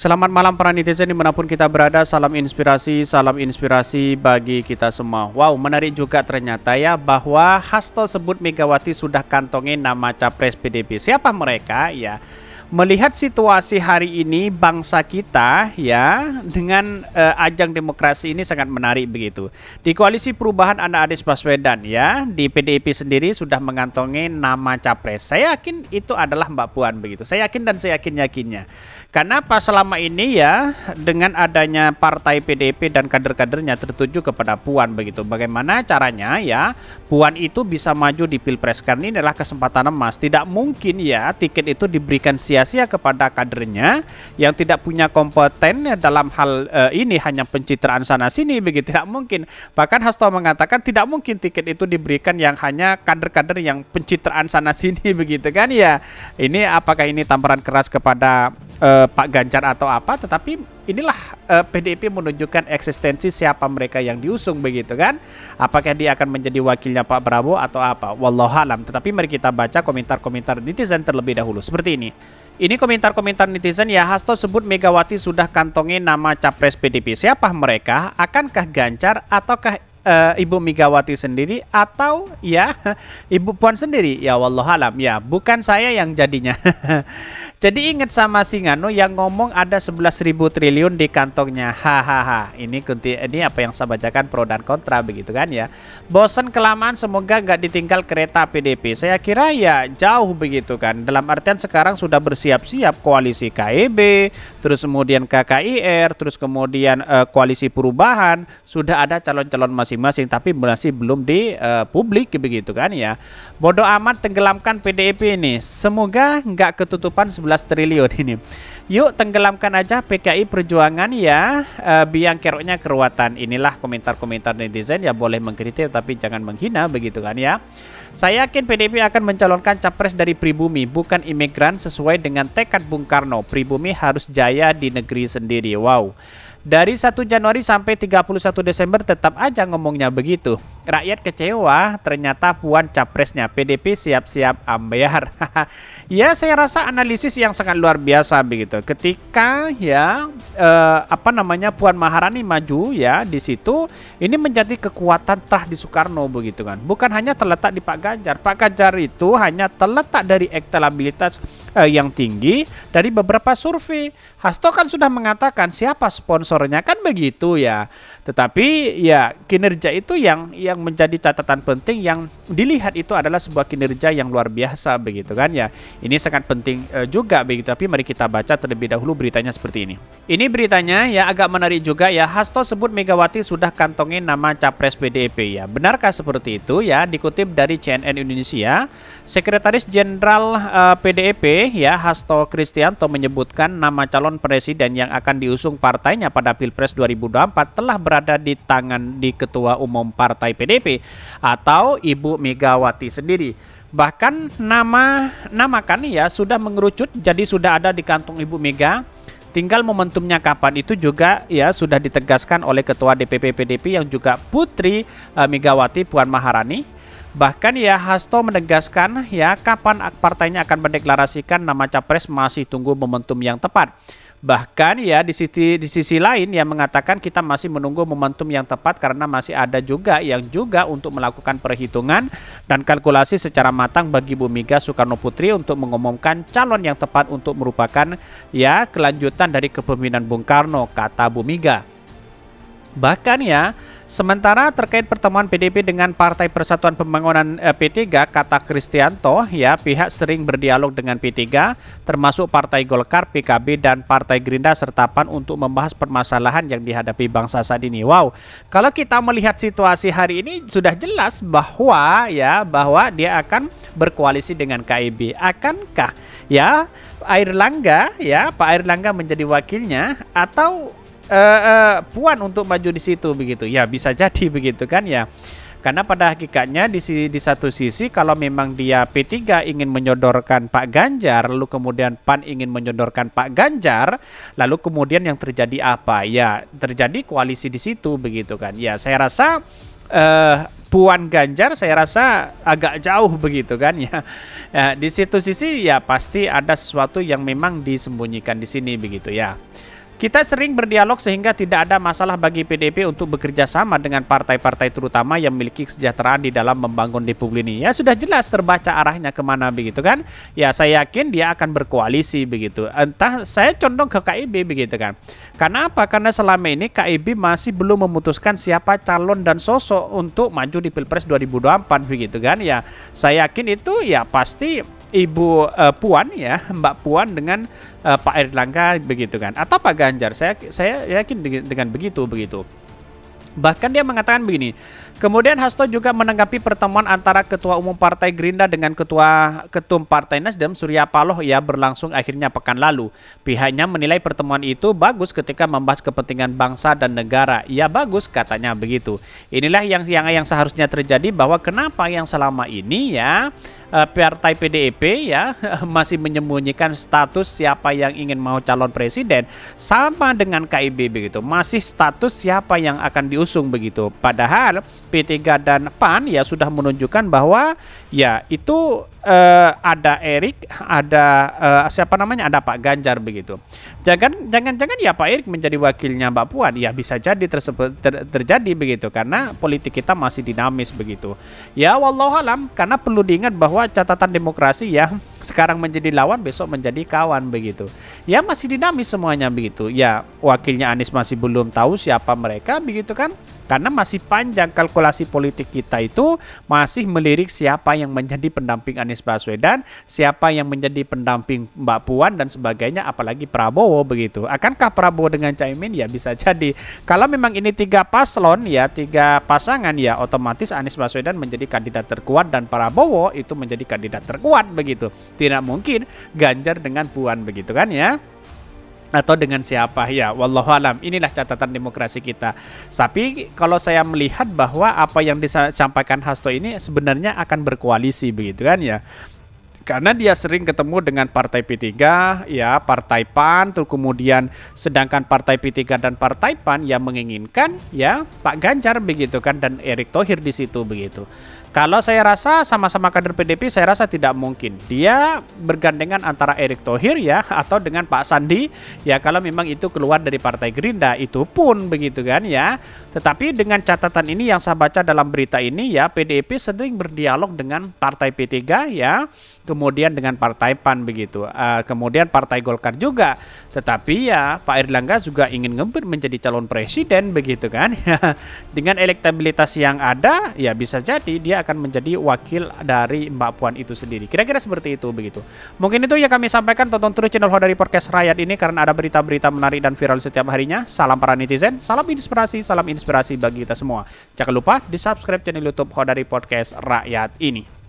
Selamat malam para netizen dimanapun kita berada, salam inspirasi bagi kita semua. Wow, menarik juga ternyata ya bahwa Hasto sebut Megawati sudah kantongin nama capres PDIP. Siapa mereka ya? Melihat situasi hari ini bangsa kita ya dengan ajang demokrasi ini sangat menarik begitu. Di Koalisi Perubahan ada Anies Baswedan ya, di PDIP sendiri sudah mengantongi nama capres. Saya yakin itu adalah Mbak Puan begitu. Saya yakin dan saya yakinnya. Karena pas selama ini ya dengan adanya partai PDIP dan kader-kadernya tertuju kepada Puan begitu. Bagaimana caranya ya Puan itu bisa maju di Pilpres, karena ini adalah kesempatan emas. Tidak mungkin ya tiket itu diberikan sia-sia kepada kadernya yang tidak punya kompeten dalam hal ini, hanya pencitraan sana sini begitu. Tidak mungkin. Bahkan Hasto mengatakan tidak mungkin tiket itu diberikan yang hanya kader-kader yang pencitraan sana sini begitu kan ya. Ini apakah ini tamparan keras kepada Pak Ganjar atau apa, tetapi inilah PDIP menunjukkan eksistensi siapa mereka yang diusung begitu kan. Apakah dia akan menjadi wakilnya Pak Prabowo atau apa, wallahualam. Tetapi mari kita baca komentar-komentar netizen terlebih dahulu seperti ini. Ini komentar-komentar netizen ya. Hasto sebut Megawati sudah kantongi nama capres PDIP. Siapa mereka? Akankah Ganjar ataukah Ibu Megawati sendiri atau ya Ibu Puan sendiri? Ya wallahualam ya, bukan saya yang jadinya. Jadi ingat sama Singano yang ngomong ada 11.000 triliun di kantongnya. Hahaha. Ini apa yang saya bacakan pro dan kontra begitu kan ya. Bosan kelamaan, semoga nggak ditinggal kereta PDIP. Saya kira ya jauh begitu kan. Dalam artian sekarang sudah bersiap-siap koalisi KEB, terus kemudian KKIR, terus kemudian koalisi perubahan. Sudah ada calon-calon masing-masing tapi masih belum di publik begitu kan ya. Bodoh amat, tenggelamkan PDIP ini. Semoga nggak ketutupan 11 triliun ini. Yuk tenggelamkan aja PKI Perjuangan ya, biang keroknya keruatan. Inilah komentar-komentar netizen ya, boleh mengkritik tapi jangan menghina begitu kan ya. Saya yakin PDIP akan mencalonkan capres dari pribumi, bukan imigran, sesuai dengan tekad Bung Karno. Pribumi harus jaya di negeri sendiri. Wow. Dari 1 Januari sampai 31 Desember tetap aja ngomongnya begitu. Rakyat kecewa, ternyata Puan capresnya. PDIP siap-siap ambyar. Ya, saya rasa analisis yang sangat luar biasa begitu. Ketika ya Puan Maharani maju ya di situ, ini menjadi kekuatan terah di Soekarno begitu kan. Bukan hanya terletak di Pak Ganjar. Pak Ganjar itu hanya terletak dari elektabilitas yang tinggi dari beberapa survei. Hasto kan sudah mengatakan siapa sponsornya kan begitu ya. Tetapi ya kinerja itu yang menjadi catatan penting, yang dilihat itu adalah sebuah kinerja yang luar biasa begitu kan ya. Ini sangat penting juga begitu. Tapi mari kita baca terlebih dahulu beritanya seperti ini. Ini beritanya ya agak menarik juga ya. Hasto sebut Megawati sudah kantongin nama capres PDIP ya. Benarkah seperti itu ya? Dikutip dari CNN Indonesia, Sekretaris Jenderal PDIP ya Hasto Kristianto menyebutkan nama calon presiden yang akan diusung partainya pada Pilpres 2024 telah berada di tangan di Ketua Umum Partai PDIP atau Ibu Megawati sendiri. Bahkan nama kan ya sudah mengerucut, jadi sudah ada di kantong Ibu Mega. Tinggal momentumnya kapan itu juga ya sudah ditegaskan oleh Ketua DPP PDIP yang juga putri Megawati, Puan Maharani. Bahkan ya Hasto menegaskan ya kapan partainya akan mendeklarasikan nama capres masih tunggu momentum yang tepat. Bahkan ya di sisi lain yang mengatakan kita masih menunggu momentum yang tepat karena masih ada juga yang juga untuk melakukan perhitungan dan kalkulasi secara matang bagi Bu Mega Soekarno Putri untuk mengumumkan calon yang tepat untuk merupakan ya kelanjutan dari kepemimpinan Bung Karno, kata Bu Mega. Bahkan ya, sementara terkait pertemuan PDIP dengan Partai Persatuan Pembangunan P3, kata Kristianto, ya pihak sering berdialog dengan P3, termasuk Partai Golkar, PKB, dan Partai Gerindra serta PAN untuk membahas permasalahan yang dihadapi bangsa saat ini. Wow, kalau kita melihat situasi hari ini sudah jelas bahwa dia akan berkoalisi dengan KIB. Akankah ya Pak Airlangga menjadi wakilnya atau Puan untuk maju di situ begitu ya, bisa jadi begitu kan ya. Karena pada hakikatnya di satu sisi kalau memang dia P3 ingin menyodorkan Pak Ganjar, lalu kemudian PAN ingin menyodorkan Pak Ganjar, lalu kemudian yang terjadi apa ya, terjadi koalisi di situ begitu kan ya. Saya rasa Puan Ganjar saya rasa agak jauh begitu kan ya. Di situ sisi ya pasti ada sesuatu yang memang disembunyikan di sini begitu ya. Kita sering berdialog sehingga tidak ada masalah bagi PDIP untuk bekerja sama dengan partai-partai terutama yang memiliki kesejahteraan di dalam membangun Republik ini. Ya sudah jelas terbaca arahnya kemana begitu kan. Ya saya yakin dia akan berkoalisi begitu. Entah saya condong ke KIB begitu kan. Karena apa? Karena selama ini KIB masih belum memutuskan siapa calon dan sosok untuk maju di Pilpres 2024 begitu kan. Ya saya yakin itu ya pasti Ibu Puan ya, Mbak Puan dengan Pak Erlangga begitu kan, atau Pak Ganjar. Saya yakin dengan begitu. Bahkan dia mengatakan begini. Kemudian Hasto juga menanggapi pertemuan antara Ketua Umum Partai Gerindra dengan Ketum Partai Nasdem Surya Paloh ya berlangsung akhirnya pekan lalu. Pihaknya menilai pertemuan itu bagus ketika membahas kepentingan bangsa dan negara. Ya bagus katanya begitu. Inilah yang seharusnya terjadi, bahwa kenapa yang selama ini ya partai PDIP ya masih menyembunyikan status siapa yang ingin mau calon presiden, sama dengan KIB begitu, masih status siapa yang akan diusung begitu. Padahal P3 dan PAN ya sudah menunjukkan bahwa ya itu ada Erik, ada ada Pak Ganjar begitu. Jangan ya Pak Erik menjadi wakilnya Mbak Puan, ya bisa jadi terjadi begitu, karena politik kita masih dinamis begitu. Ya wallahualam, karena perlu diingat bahwa catatan demokrasi ya sekarang menjadi lawan, besok menjadi kawan begitu. Ya masih dinamis semuanya begitu. Ya wakilnya Anies masih belum tahu siapa mereka begitu kan. Karena masih panjang kalkulasi politik kita itu, masih melirik siapa yang menjadi pendamping Anies Baswedan, siapa yang menjadi pendamping Mbak Puan dan sebagainya, apalagi Prabowo begitu. Akankah Prabowo dengan Caimin? Ya bisa jadi. Kalau memang ini 3 paslon ya, 3 pasangan ya, otomatis Anies Baswedan menjadi kandidat terkuat dan Prabowo itu menjadi kandidat terkuat begitu. Tidak mungkin Ganjar dengan Puan begitu kan ya. Atau dengan siapa ya, wallahualam. Inilah catatan demokrasi kita. Tapi kalau saya melihat bahwa apa yang disampaikan Hasto ini sebenarnya akan berkoalisi begitu kan ya. Karena dia sering ketemu dengan partai P3 ya, partai PAN, terus kemudian sedangkan partai P3 dan partai PAN yang menginginkan ya Pak Ganjar begitu kan, dan Erick Thohir di situ begitu. Kalau saya rasa sama-sama kader PDIP, saya rasa tidak mungkin dia bergandengan antara Erick Thohir ya atau dengan Pak Sandi ya, kalau memang itu keluar dari Partai Gerindra, itu pun begitu kan ya. Tetapi dengan catatan ini yang saya baca dalam berita ini ya, PDIP sering berdialog dengan Partai P3 ya, kemudian dengan Partai PAN begitu, kemudian Partai Golkar juga. Tetapi ya Pak Erlangga juga ingin ngebut menjadi calon presiden begitu kan ya. Dengan elektabilitas yang ada ya bisa jadi dia akan menjadi wakil dari Mbak Puan itu sendiri. Kira-kira seperti itu begitu. Mungkin itu yang kami sampaikan. Tonton terus channel Hodari Podcast Rakyat ini karena ada berita-berita menarik dan viral setiap harinya. Salam para netizen, salam inspirasi bagi kita semua. Jangan lupa di subscribe channel YouTube Hodari Podcast Rakyat ini.